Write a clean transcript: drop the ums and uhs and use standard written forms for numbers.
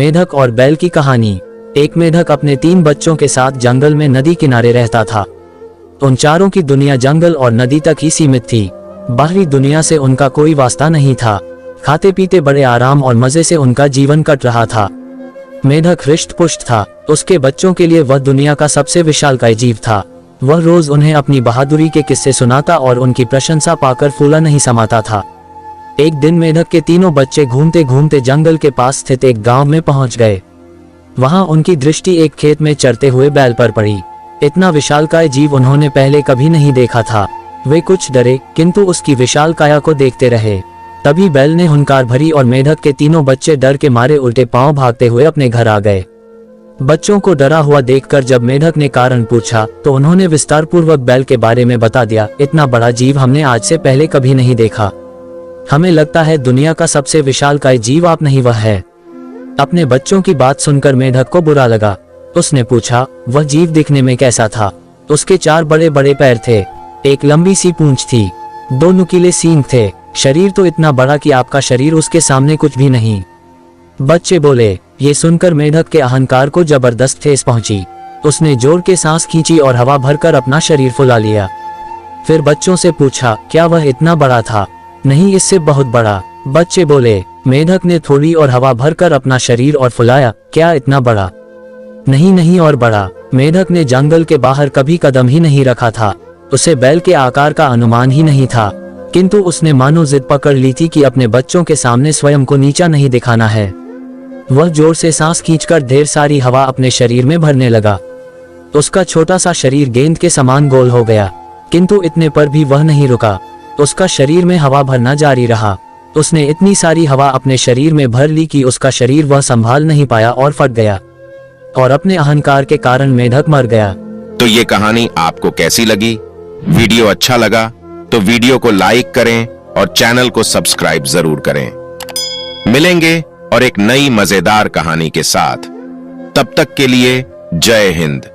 मेढक और बैल की कहानी। एक मेढक अपने 3 बच्चों के साथ जंगल में नदी किनारे रहता था। उन चारों की दुनिया जंगल और नदी तक ही सीमित थी। बाहरी दुनिया से उनका कोई वास्ता नहीं था। खाते पीते बड़े आराम और मजे से उनका जीवन कट रहा था। मेढक हृष्ट पुष्ट था। उसके बच्चों के लिए वह दुनिया का सबसे विशालकाय जीव था। वह रोज उन्हें अपनी बहादुरी के किस्से सुनाता और उनकी प्रशंसा पाकर फूला नहीं समाता था। एक दिन मेढक के तीनों बच्चे घूमते घूमते जंगल के पास स्थित एक गांव में पहुंच गए। वहां उनकी दृष्टि एक खेत में चरते हुए बैल पर पड़ी। इतना विशालकाय जीव उन्होंने पहले कभी नहीं देखा था। वे कुछ डरे, किंतु उसकी विशाल काया को देखते रहे। तभी बैल ने हुंकार भरी और मेढक के तीनों बच्चे डर के मारे उल्टे पांव भागते हुए अपने घर आ गए। बच्चों को डरा हुआ देखकर जब मेढक ने कारण पूछा तो उन्होंने विस्तार पूर्वक बैल के बारे में बता दिया। इतना बड़ा जीव हमने आज से पहले कभी नहीं देखा। हमें लगता है दुनिया का सबसे विशालकाय जीव आप नहीं, वह है। अपने बच्चों की बात सुनकर मेढक को बुरा लगा। उसने पूछा, वह जीव दिखने में कैसा था? उसके 4 बड़े बड़े पैर थे, एक लंबी सी पूंछ थी, 2 नुकीले सींग थे। शरीर तो इतना बड़ा कि आपका शरीर उसके सामने कुछ भी नहीं। बच्चे बोले। ये सुनकर मेढक के अहंकार को जबरदस्त ठेस पहुंची। उसने जोर के सांस खींची और हवा भरकर अपना शरीर फुला लिया। फिर बच्चों से पूछा, क्या वह इतना बड़ा था? नहीं, इससे बहुत बड़ा। बच्चे बोले। मेढक ने थोड़ी और हवा भरकर अपना शरीर और फुलाया। क्या इतना बड़ा? नहीं नहीं, और बड़ा। मेढक ने जंगल के बाहर कभी कदम ही नहीं रखा था। उसे बैल के आकार का अनुमान ही नहीं था, किंतु उसने मानो जिद पकड़ ली थी कि अपने बच्चों के सामने स्वयं को नीचा नहीं दिखाना है। वह जोर से सांस खींचकर ढेर सारी हवा अपने शरीर में भरने लगा। उसका छोटा सा शरीर गेंद के समान गोल हो गया, किंतु इतने पर भी वह नहीं रुका। उसका शरीर में हवा भरना जारी रहा। उसने इतनी सारी हवा अपने शरीर में भर ली कि उसका शरीर वह संभाल नहीं पाया और फट गया, और अपने अहंकार के कारण मेढक मर गया। तो ये कहानी आपको कैसी लगी? वीडियो अच्छा लगा तो वीडियो को लाइक करें और चैनल को सब्सक्राइब जरूर करें। मिलेंगे और एक नई मजेदार कहानी के साथ। तब तक के लिए जय हिंद।